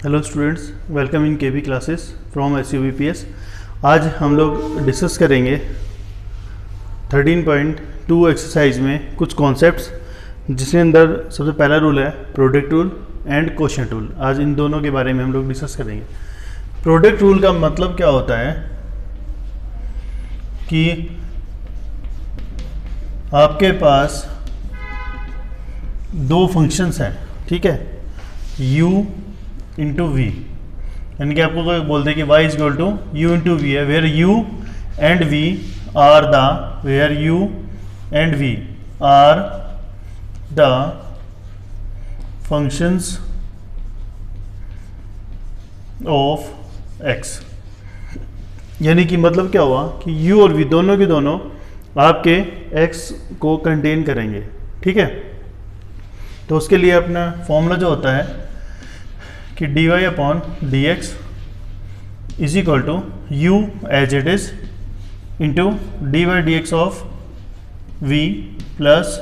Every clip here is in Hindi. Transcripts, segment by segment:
Hello students, welcome in KB classes from SUBPS। आज हम लोग डिस्कस करेंगे 13.2 एक्सरसाइज में कुछ कॉन्सेप्ट्स, जिसके अंदर सबसे पहला रूल है product rule and quotient rule. आज इन दोनों के बारे में हम लोग डिस्कस करेंगे। प्रोडक्ट रूल का मतलब क्या होता है कि आपके पास दो फंक्शंस हैं, ठीक है, u इंटू वी, यानी कि आपको कोई बोलते हैं कि y is equal to u into v है, where u and v are the functions of x। यानी कि मतलब क्या हुआ कि u और v दोनों के दोनों आपके x को कंटेन करेंगे, ठीक है। तो उसके लिए अपना फॉर्मूला जो होता है कि dy upon D x is equal to U as it is into D Y D x of v plus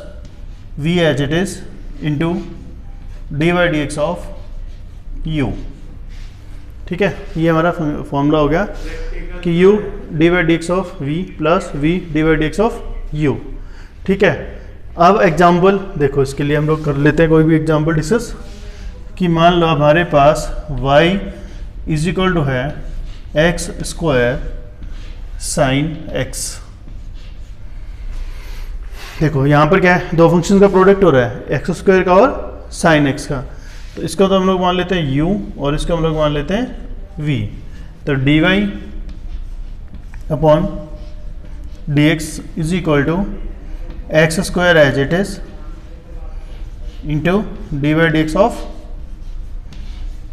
v as it is into D Y D x of u, ठीक है। ये हमारा फॉर्मूला हो गया कि u D Y D x of v plus v D Y D x of u, ठीक है। अब एग्जाम्पल देखो, इसके लिए हम लोग कर लेते हैं कोई भी एग्जाम्पल डिस्कस। कि मान लो हमारे पास y इज इक्वल टू है एक्स स्क्वायर साइन x। देखो यहाँ पर क्या है, दो फंक्शन का प्रोडक्ट हो रहा है, एक्स स्क्वायर का और साइन x का। तो इसका तो हम लोग मान लेते हैं u और इसका हम लोग मान लेते हैं v। तो dy upon D x is equal to X square as it is into D Y D x of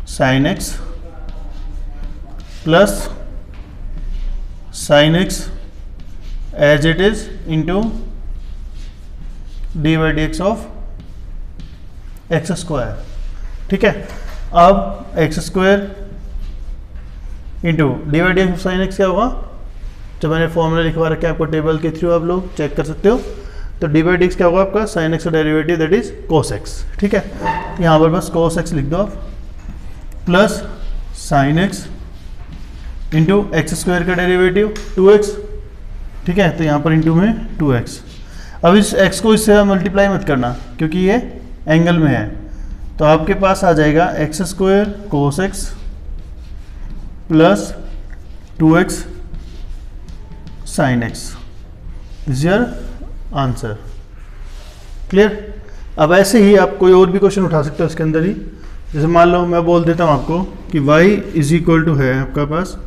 sine x plus sine x as it is into D Y D x of x square, ठीक है। अब X square into D Y D x of sine x क्या होगा, जब मैंने फॉर्मूला लिखवा रखा है आपको टेबल के थ्रू, आप लोग चेक कर सकते हो। तो डी वाई डी एक्स क्या होगा आपका, साइन x का derivative that is cos x, ठीक है। यहाँ पर बस कोस x लिख दो आप, plus sine x into x square का डेरिवेटिव 2x, ठीक है। तो यहाँ पर इंटू में 2x। अब इस x को इससे मल्टीप्लाई मत करना क्योंकि ये एंगल में है। तो आपके पास आ जाएगा X square cos x plus 2x sine x। This your answer, clear. अब ऐसे ही आप कोई और भी क्वेश्चन उठा सकते हो इसके अंदर ही। जैसे मान लो मैं बोल देता हूँ आपको कि y इज इक्वल टू है आपका पास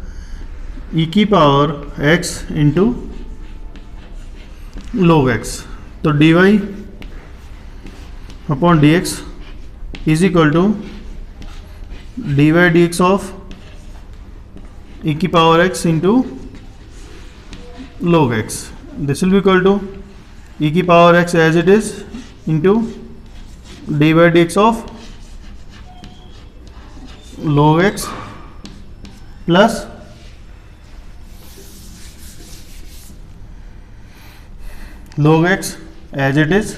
e की power x into log x। तो dy upon D x is equal to D Y D x of e की power x into log x। This will be equal to e की power x as it is into D Y D x of log x plus log x as it is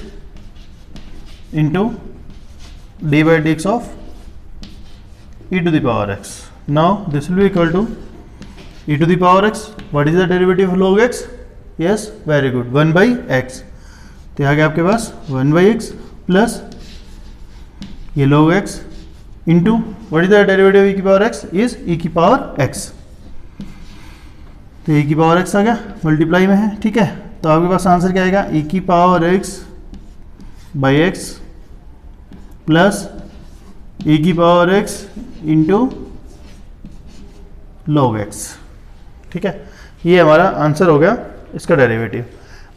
into D by D x of e to the power x। Now this will be equal to e to the power x। What is the derivative of log x? Yes, very good, 1 by x. तो यहाँ गया आपके पास 1 बाई एक्स प्लस ये log x into what is the derivative e की पावर x इज e की पावर x। तो e की पावर x आ गया, मल्टीप्लाई में है, ठीक है। तो आपके पास आंसर क्या आएगा, e की power x by x plus e की power x into log x, ठीक है। ये हमारा आंसर हो गया इसका डेरिवेटिव।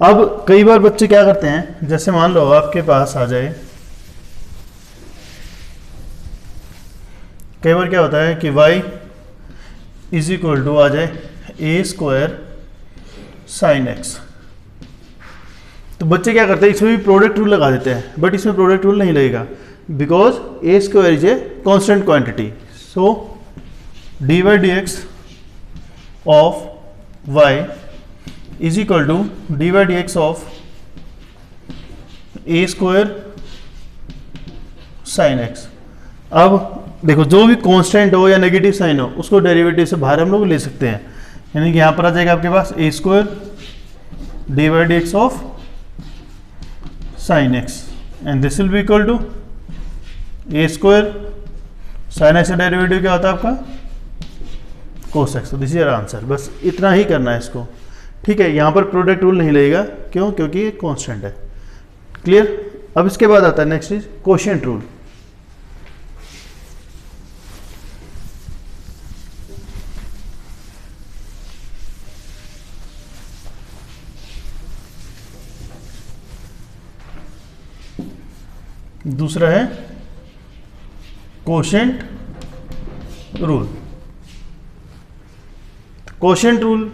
अब कई बार बच्चे क्या करते हैं, जैसे मान लो आपके पास आ जाए, कई बार क्या होता है कि y इज इक्वल टू आ जाए ए स्क्वायर साइन x। तो बच्चे क्या करते हैं, इसमें भी प्रोडक्ट रूल लगा देते हैं, बट इसमें प्रोडक्ट रूल नहीं लगेगा because a square is a constant quantity. So d Y D x of y is equal to D Y D x of a square sine x। अब देखो जो भी कांस्टेंट हो या नेगेटिव साइन हो उसको डेरिवेटिव से बाहर हम लोग ले सकते हैं, यानी कि यहाँ पर आ जाएगा आपके पास a square d by D x of sine x and this will be equal to a square sine x का डेरिवेटिव क्या होता है आपका cos x. This is your answer. बस इतना ही करना है इसको, ठीक है। यहाँ पर प्रोडक्ट रूल नहीं लगेगा, क्यों? क्योंकि ये कांस्टेंट है। क्लियर? अब इसके बाद आता है नेक्स्ट चीज कोशिएंट रूल। दूसरा है कोशिएंट रूल। कोशिएंट रूल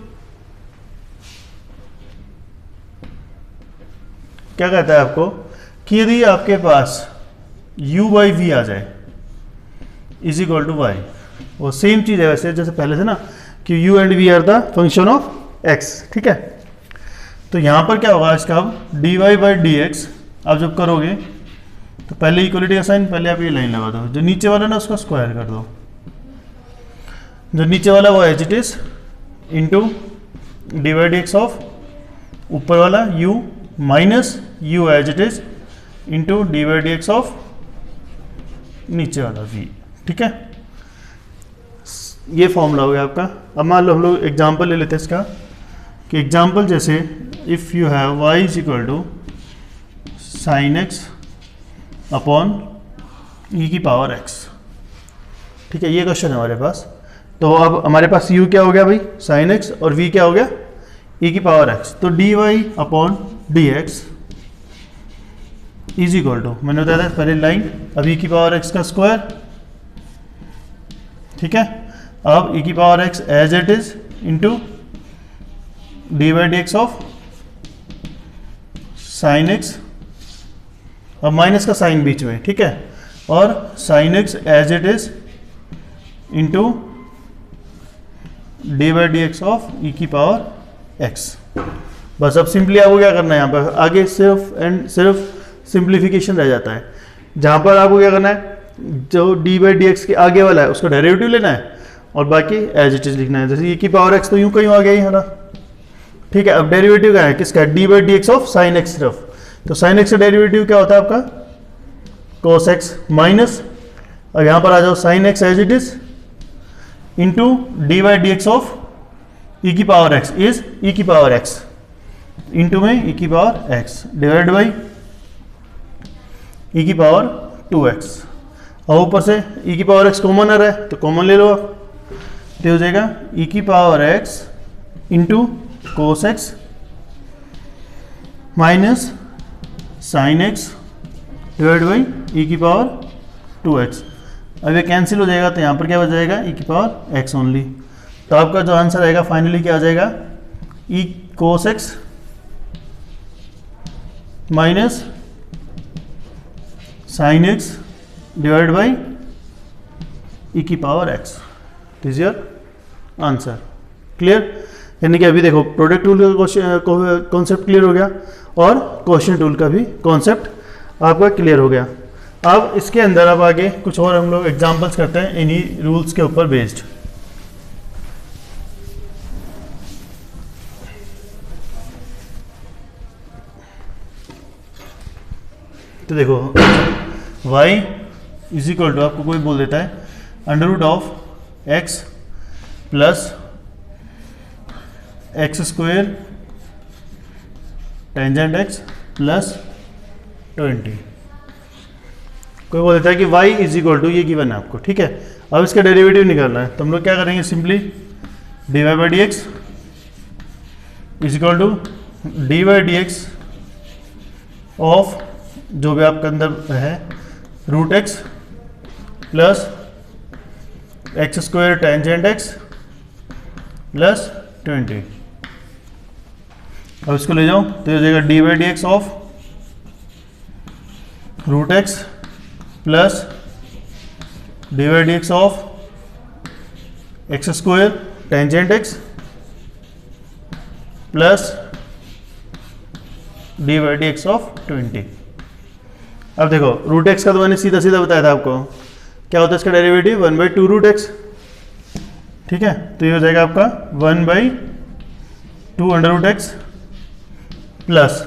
क्या कहता है आपको कि यदि आपके पास u बाई वी आ जाए इज इक्वल टू वाई, वो सेम चीज है वैसे जैसे पहले से ना कि u and v are the function of x, ठीक है। तो यहां पर क्या होगा इसका, अब dy बाई डी एक्स आप जब करोगे तो पहले इक्वलिटी का साइन, पहले आप ये लाइन लगा दो, जो नीचे वाला ना उसका स्क्वायर कर दो, जो नीचे वाला वो as it is into D by D x of ऊपर वाला u minus u as it is into D by D x of नीचे वाला v, ठीक है। ये फॉर्मूला हो गया आपका। अब मान लो हम लोग एग्जाम्पल ले लेते हैं इसका, कि एग्जाम्पल जैसे if you have y is equal to sine x upon e की पावर x, ठीक है। ये क्वेश्चन है हमारे पास। तो अब हमारे पास u क्या हो गया भाई, साइन x, और v क्या हो गया, e की पावर x। तो dy upon D x is equal to, मैंने बताया था पहले लाइन, अब e की पावर x का स्क्वायर, ठीक है। अब e की power x as it is into D by D x of sine x, अब माइनस का साइन बीच में, ठीक है, और sine x as it is into D by D x of e की पावर एक्स। बस अब सिंपली आपको क्या करना है, यहाँ पर आगे सिर्फ एंड सिर्फ सिंप्लीफिकेशन रह जाता है, जहाँ पर आपको क्या करना है, जो डी बाई डी एक्स के आगे वाला है उसका डेरिवेटिव लेना है और बाकी एज इट इज लिखना है। जैसे ई की पावर एक्स तो यूं कहीं आ गया ही है ना, ठीक है। अब डेरिवेटिव क्या है किसका, D by D x of sine x सिर्फ, तो साइन एक्स का डेरिवेटिव क्या होता है आपका कोस एक्स माइनस, अब यहाँ पर आ जाओ sine x as it is into D by D x of e की पावर एक्स इज ई की पावर एक्स इंटू में ई की power x divide by e की पावर 2x, और ऊपर से ई की पावर x कॉमन आ रहा है तो कॉमन ले लो आप, तो हो जाएगा ई की power x into cos x minus sine x divide by e की पावर 2x। अब ये कैंसिल हो जाएगा तो यहाँ पर क्या बच जाएगा, ई की पावर x ओनली। तो आपका जो आंसर आएगा फाइनली क्या आ जाएगा, e cos x minus sine x divide by e की power x. This is your answer. Clear? यानी कि अभी देखो प्रोडक्ट रूल का कॉन्सेप्ट क्लियर हो गया और कोशिएंट रूल का भी कॉन्सेप्ट आपका क्लियर हो गया। अब इसके अंदर अब आगे कुछ और हम लोग एग्जांपल्स करते हैं इन्हीं रूल्स के ऊपर बेस्ड। तो देखो y इज इक्वल टू आपको कोई बोल देता है under root of x plus x square tangent x plus 20। कोई बोल देता है कि y इज इक्वल टू, ये गिवन है आपको, ठीक है। अब इसका डेरिवेटिव निकालना है तो हम लोग क्या करेंगे, simply d y by D x is equal to D Y D x of जो भी आपके अंदर है root x plus x square tangent x plus 20। अब इसको ले जाओ तो हो जाएगा d by D x of root x plus d by D x of x square tangent x plus d by D x of 20। अब देखो रूट एक्स का तो मैंने सीधा सीधा बताया था आपको, क्या होता है इसका डेरिवेटिव 1/2√x, ठीक है। तो ये हो जाएगा आपका 1/2√x प्लस,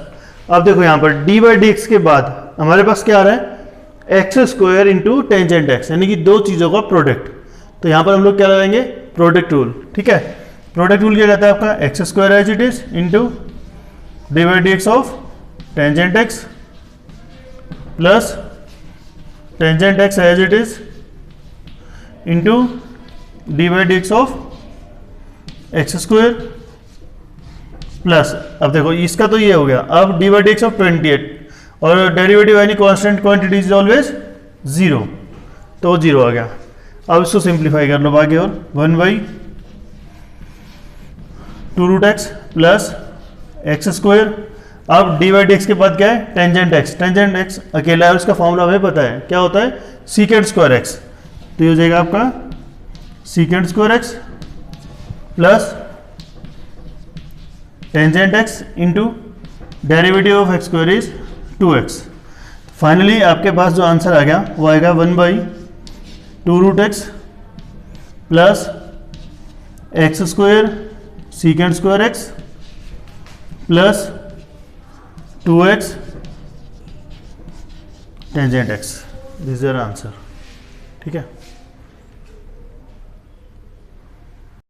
अब देखो यहाँ पर d/dx के बाद हमारे पास क्या आ रहा है, x² इंटू टेंजेंट x, यानी कि दो चीज़ों का प्रोडक्ट। तो यहाँ पर हम लोग क्या लगाएंगे, प्रोडक्ट रूल, ठीक है। प्रोडक्ट रूल क्या रहता है आपका, x² as it is into d/dx of tangent x plus tangent x as it is into d/dx of x² plus, अब देखो इसका तो ये हो गया, अब d/dx ऑफ 28 और डेरिवेटिव यानी कांस्टेंट क्वांटिटी इज ऑलवेज 0, तो 0 आ गया। अब इसको सिंप्लीफाई कर लो आगे और 1/2√x प्लस x², अब d/dx के बाद क्या है, टेंजेंट x, टेंजेंट x अकेला है, उसका फॉर्मूला हमें पता है, क्या होता है, sec² x। तो ये हो जाएगा आपका sec² x plus tangent x into derivative of x² is 2x। Finally आपके पास जो आंसर आ गया वो आएगा 1/2√x plus x² sec² x plus 2x tangent x, this is answer, ठीक है।